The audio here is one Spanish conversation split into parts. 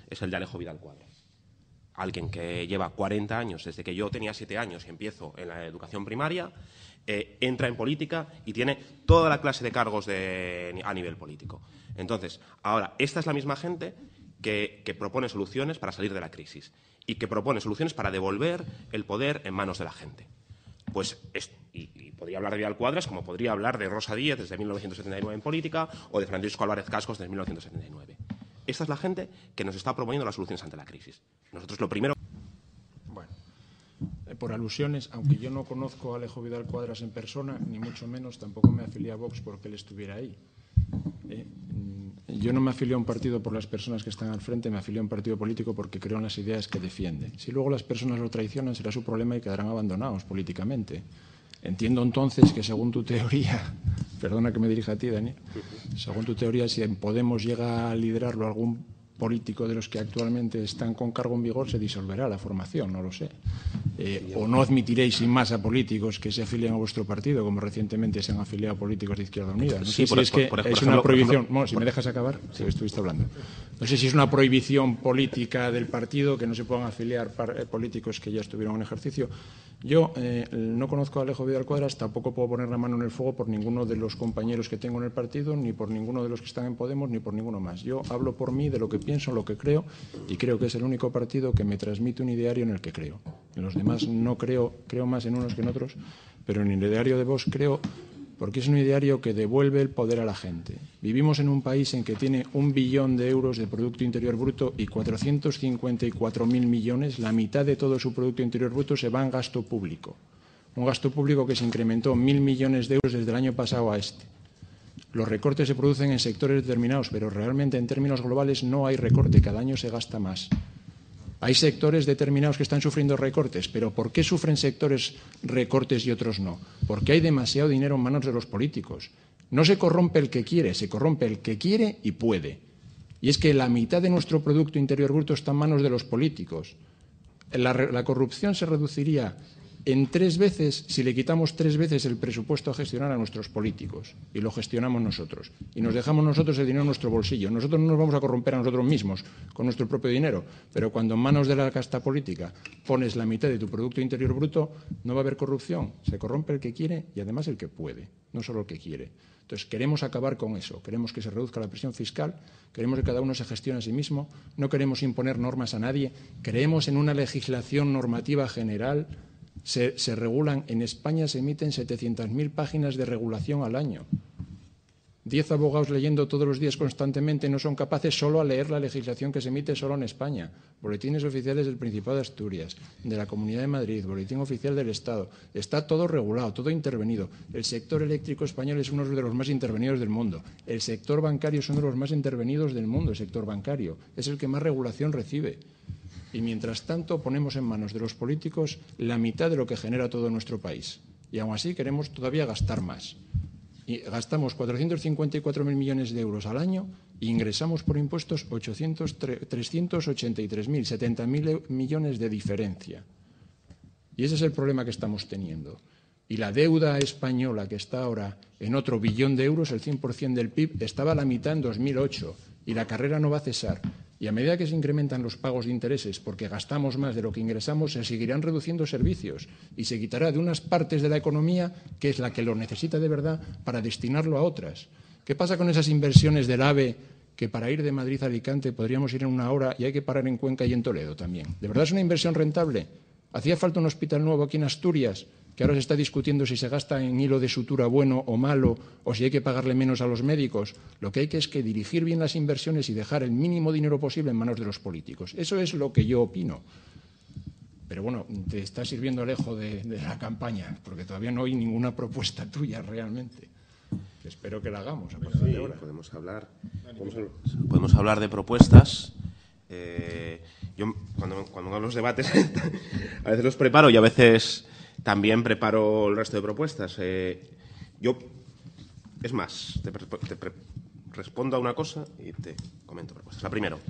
es el de Alejo Vidal Cuadras. Alguien que lleva 40 años, desde que yo tenía 7 años y empiezo en la educación primaria, entra en política y tiene toda la clase de cargos a nivel político. Entonces, ahora, esta es la misma gente que propone soluciones para salir de la crisis y que propone soluciones para devolver el poder en manos de la gente. Pues y podría hablar de Vidal Cuadras como podría hablar de Rosa Díez desde 1979 en política o de Francisco Álvarez Cascos desde 1979. Esta es la gente que nos está proponiendo las soluciones ante la crisis. Nosotros lo primero... Bueno, por alusiones, aunque yo no conozco a Alejo Vidal Cuadras en persona, ni mucho menos, tampoco me afilié a Vox porque él estuviera ahí. Yo no me afilié a un partido por las personas que están al frente, me afilié a un partido político porque creo en las ideas que defiende. Si luego las personas lo traicionan, será su problema y quedarán abandonados políticamente. Entiendo entonces que, según tu teoría, perdona que me dirija a ti, Daniel, según tu teoría, si en Podemos llega a liderarlo algún político de los que actualmente están con cargo en vigor, se disolverá la formación, no lo sé. O no admitiréis sin más a políticos que se afilien a vuestro partido, como recientemente se han afiliado políticos de Izquierda Unida. No sé si es que es una prohibición. Bueno, si me dejas acabar, si estuviste hablando. No sé si es una prohibición política del partido que no se puedan afiliar políticos que ya estuvieron en ejercicio. Yo no conozco a Alejo Vidal Cuadras, tampoco puedo poner la mano en el fuego por ninguno de los compañeros que tengo en el partido, ni por ninguno de los que están en Podemos, ni por ninguno más. Yo hablo por mí, de lo que pienso, lo que creo, y creo que es el único partido que me transmite un ideario en el que creo. En los demás no creo más en unos que en otros, pero en el ideario de Vox creo, porque es un ideario que devuelve el poder a la gente. Vivimos en un país en que tiene 1 billón de euros de Producto Interior Bruto y 454.000 millones, la mitad de todo su Producto Interior Bruto se va en gasto público. Un gasto público que se incrementó 1.000 millones de euros desde el año pasado a este. Los recortes se producen en sectores determinados, pero realmente en términos globales no hay recorte, cada año se gasta más. Hay sectores determinados que están sufriendo recortes, pero ¿por qué sufren sectores recortes y otros no? Porque hay demasiado dinero en manos de los políticos. No se corrompe el que quiere, se corrompe el que quiere y puede. Y es que la mitad de nuestro Producto Interior Bruto está en manos de los políticos. La corrupción se reduciría en 3 veces si le quitamos 3 veces el presupuesto a gestionar a nuestros políticos y lo gestionamos nosotros y nos dejamos nosotros el dinero en nuestro bolsillo. Nosotros no nos vamos a corromper a nosotros mismos con nuestro propio dinero, pero cuando en manos de la casta política pones la mitad de tu Producto Interior Bruto, no va a haber corrupción. Se corrompe el que quiere y además el que puede, no solo el que quiere. Entonces, queremos acabar con eso. Queremos que se reduzca la presión fiscal, queremos que cada uno se gestione a sí mismo, no queremos imponer normas a nadie, creemos en una legislación normativa general. Se regulan, en España se emiten 700.000 páginas de regulación al año. 10 abogados leyendo todos los días constantemente no son capaces solo a leer la legislación que se emite solo en España. Boletines oficiales del Principado de Asturias, de la Comunidad de Madrid, Boletín Oficial del Estado. Está todo regulado, todo intervenido. El sector eléctrico español es uno de los más intervenidos del mundo. El sector bancario es uno de los más intervenidos del mundo, el sector bancario. Es el que más regulación recibe. Y mientras tanto ponemos en manos de los políticos la mitad de lo que genera todo nuestro país. Y aún así queremos todavía gastar más. Y gastamos 454.000 millones de euros al año e ingresamos por impuestos 383.000, 70.000 millones de diferencia. Y ese es el problema que estamos teniendo. Y la deuda española, que está ahora en otro billón de euros, el 100% del PIB, estaba a la mitad en 2008 y la carrera no va a cesar. Y a medida que se incrementan los pagos de intereses porque gastamos más de lo que ingresamos, se seguirán reduciendo servicios y se quitará de unas partes de la economía, que es la que lo necesita de verdad, para destinarlo a otras. ¿Qué pasa con esas inversiones del AVE que para ir de Madrid a Alicante podríamos ir en 1 hora y hay que parar en Cuenca y en Toledo también? ¿De verdad es una inversión rentable? ¿Hacía falta un hospital nuevo aquí en Asturias, que ahora se está discutiendo si se gasta en hilo de sutura bueno o malo, o si hay que pagarle menos a los médicos? Lo que hay que es que dirigir bien las inversiones y dejar el mínimo dinero posible en manos de los políticos. Eso es lo que yo opino. Pero bueno, te está sirviendo Alejo de la campaña, porque todavía no hay ninguna propuesta tuya realmente. Espero que la hagamos a partir de ahora. Podemos hablar de propuestas. Yo cuando hago los debates a veces los preparo y a veces también preparo el resto de propuestas. Es más, te respondo a una cosa y te comento propuestas. La primera. Un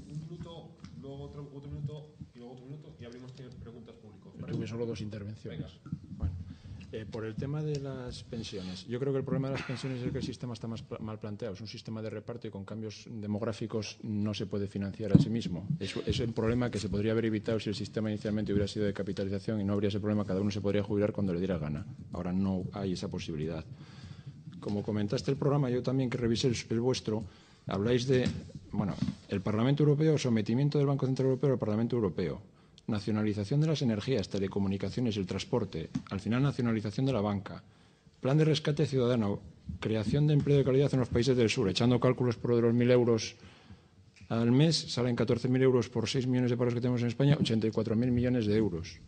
minuto, luego otro minuto y luego otro minuto y abrimos preguntas públicas. Tuve solo 2 intervenciones. Venga. Bueno, Por el tema de las pensiones, yo creo que el problema de las pensiones es que el sistema está más mal planteado. Es un sistema de reparto y con cambios demográficos no se puede financiar a sí mismo. Es un problema que se podría haber evitado si el sistema inicialmente hubiera sido de capitalización y no habría ese problema, cada uno se podría jubilar cuando le diera gana. Ahora no hay esa posibilidad. Como comentaste el programa, yo también que revisé el vuestro, habláis de, bueno, el Parlamento Europeo, sometimiento del Banco Central Europeo al Parlamento Europeo, nacionalización de las energías, telecomunicaciones y el transporte, al final nacionalización de la banca, plan de rescate ciudadano, creación de empleo de calidad en los países del sur, echando cálculos por de los 1.000 euros al mes, salen 14.000 euros por 6 millones de paros que tenemos en España, 84.000 millones de euros.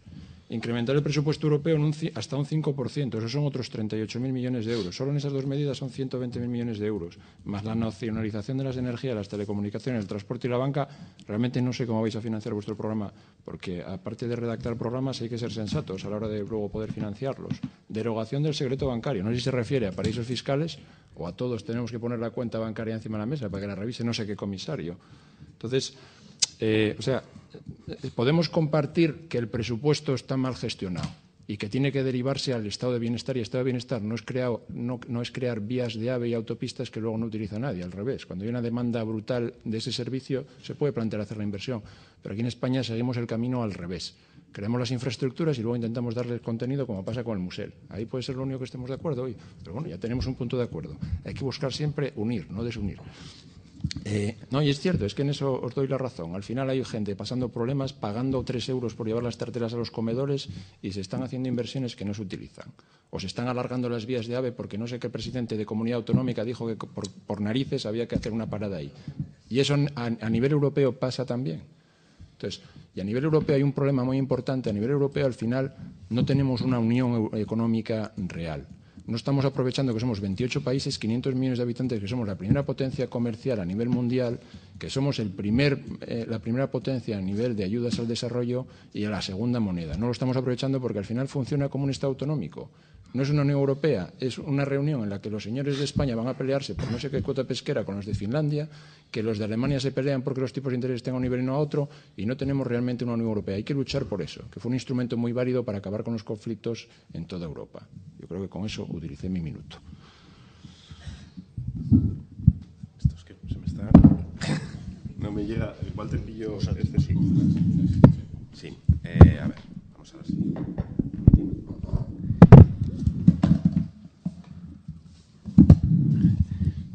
Incrementar el presupuesto europeo hasta un 5%, esos son otros 38.000 millones de euros. Solo en esas dos medidas son 120.000 millones de euros, más la nacionalización de las energías, las telecomunicaciones, el transporte y la banca. Realmente no sé cómo vais a financiar vuestro programa, porque aparte de redactar programas hay que ser sensatos a la hora de luego poder financiarlos. Derogación del secreto bancario, no sé si se refiere a paraísos fiscales o a todos tenemos que poner la cuenta bancaria encima de la mesa para que la revise no sé qué comisario. Entonces, podemos compartir que el presupuesto está mal gestionado y que tiene que derivarse al estado de bienestar, y estado de bienestar no es crear vías de AVE y autopistas que luego no utiliza nadie, al revés. Cuando hay una demanda brutal de ese servicio se puede plantear hacer la inversión, pero aquí en España seguimos el camino al revés. Creamos las infraestructuras y luego intentamos darles contenido, como pasa con el Musel. Ahí puede ser lo único que estemos de acuerdo hoy, pero bueno, ya tenemos un punto de acuerdo. Hay que buscar siempre unir, no desunir. No, y es cierto, es que en eso os doy la razón. Al final hay gente pasando problemas, pagando 3 euros por llevar las tarteras a los comedores y se están haciendo inversiones que no se utilizan. O se están alargando las vías de AVE porque no sé qué presidente de comunidad autonómica dijo que por narices había que hacer una parada ahí. Y eso a nivel europeo pasa también. Entonces, y a nivel europeo hay un problema muy importante. A nivel europeo, al final, no tenemos una unión económica real. No estamos aprovechando que somos 28 países, 500 millones de habitantes, que somos la primera potencia comercial a nivel mundial, que somos la primera potencia a nivel de ayudas al desarrollo y a la segunda moneda. No lo estamos aprovechando porque al final funciona como un Estado autonómico. No es una Unión Europea, es una reunión en la que los señores de España van a pelearse por no sé qué cuota pesquera con los de Finlandia, que los de Alemania se pelean porque los tipos de interés estén a un nivel y no a otro, y no tenemos realmente una Unión Europea. Hay que luchar por eso, que fue un instrumento muy válido para acabar con los conflictos en toda Europa. Yo creo que con eso utilicé mi minuto. Esto es que se me está... No me llega... Igual te pillo... Este sí. Sí. A ver, vamos a ver si...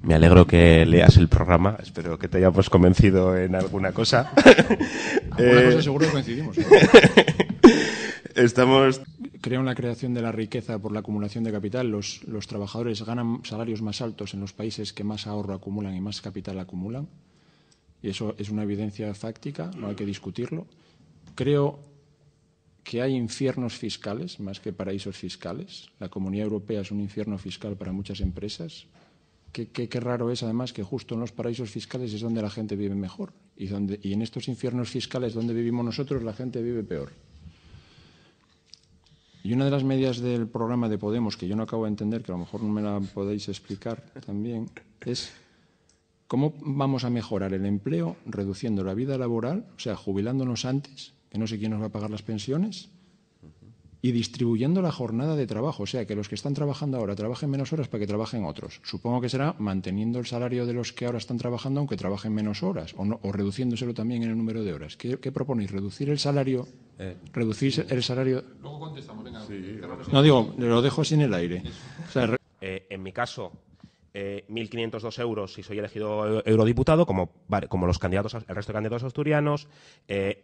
Me alegro que leas el programa. Espero que te hayamos convencido en alguna cosa. Alguna cosa seguro que coincidimos. Estamos... Creo en la creación de la riqueza por la acumulación de capital. Los trabajadores ganan salarios más altos en los países que más ahorro acumulan y más capital acumulan. Y eso es una evidencia fáctica, no hay que discutirlo. Creo que hay infiernos fiscales más que paraísos fiscales. La Comunidad Europea es un infierno fiscal para muchas empresas. Qué raro es, además, que justo en los paraísos fiscales es donde la gente vive mejor y en estos infiernos fiscales donde vivimos nosotros la gente vive peor. Y una de las medidas del programa de Podemos, que yo no acabo de entender, que a lo mejor no me la podéis explicar también, es cómo vamos a mejorar el empleo reduciendo la vida laboral, o sea, jubilándonos antes, que no sé quién nos va a pagar las pensiones, y distribuyendo la jornada de trabajo, o sea, que los que están trabajando ahora trabajen menos horas para que trabajen otros. Supongo que será manteniendo el salario de los que ahora están trabajando aunque trabajen menos horas, o reduciéndoselo también en el número de horas. ¿Qué proponéis? ¿Reducir el salario? ¿Reducir el salario? Luego contestamos, venga. Sí, no, digo, lo dejo así en el aire. O sea, en mi caso, 1.502 euros si soy elegido eurodiputado, como los candidatos, el resto de candidatos asturianos,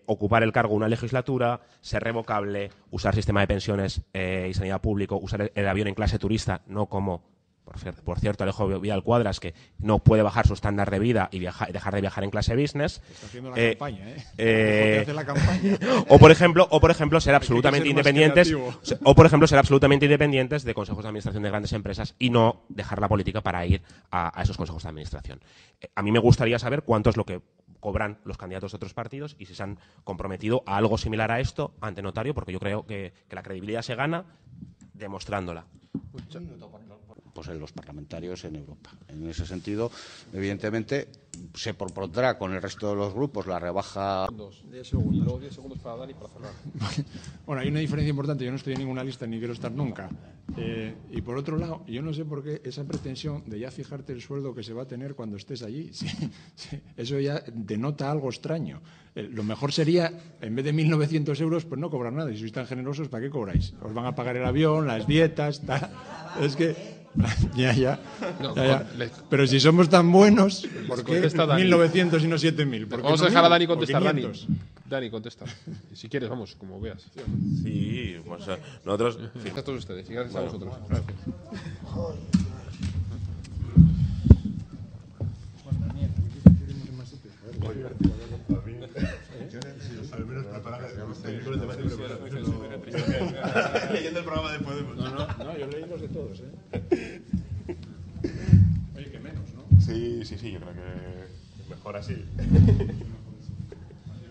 ocupar el cargo una legislatura, ser revocable, usar sistema de pensiones y sanidad público, usar el avión en clase turista, no como, por cierto, Alejo Vidal Cuadras, que no puede bajar su estándar de vida y dejar de viajar en clase business. Está haciendo la campaña, hace la campaña. O por ejemplo, ser absolutamente independientes. O por ejemplo, ser absolutamente independientes de consejos de administración de grandes empresas y no dejar la política para ir a esos consejos de administración. A mí me gustaría saber cuánto es lo que cobran los candidatos de otros partidos y si se han comprometido a algo similar a esto ante notario, porque yo creo que la credibilidad se gana demostrándola. Pues en los parlamentarios en Europa. En ese sentido, evidentemente, se propondrá con el resto de los grupos la rebaja. 10 segundos. Y luego 10 segundos para Dani para cerrar. Bueno, hay una diferencia importante. Yo no estoy en ninguna lista ni quiero estar nunca. Y por otro lado, yo no sé por qué esa pretensión de ya fijarte el sueldo que se va a tener cuando estés allí. Sí, eso ya denota algo extraño. Lo mejor sería, en vez de 1.900 euros, pues no cobrar nada. Y si sois tan generosos, ¿para qué cobráis? Os van a pagar el avión, las dietas, tal. Es que... Ya. Pero si somos tan buenos, ¿por qué 1.900 y no 7.000? Vamos a dejar a Dani contestar. Dani, contesta. Si quieres, vamos, como veas. Sí, pues nosotros... A todos ustedes y gracias a vosotros. Gracias. Al menos preparar leyendo el programa de Podemos. No, yo leí los de todos, Oye, que menos, ¿no? Sí, yo creo que mejor así.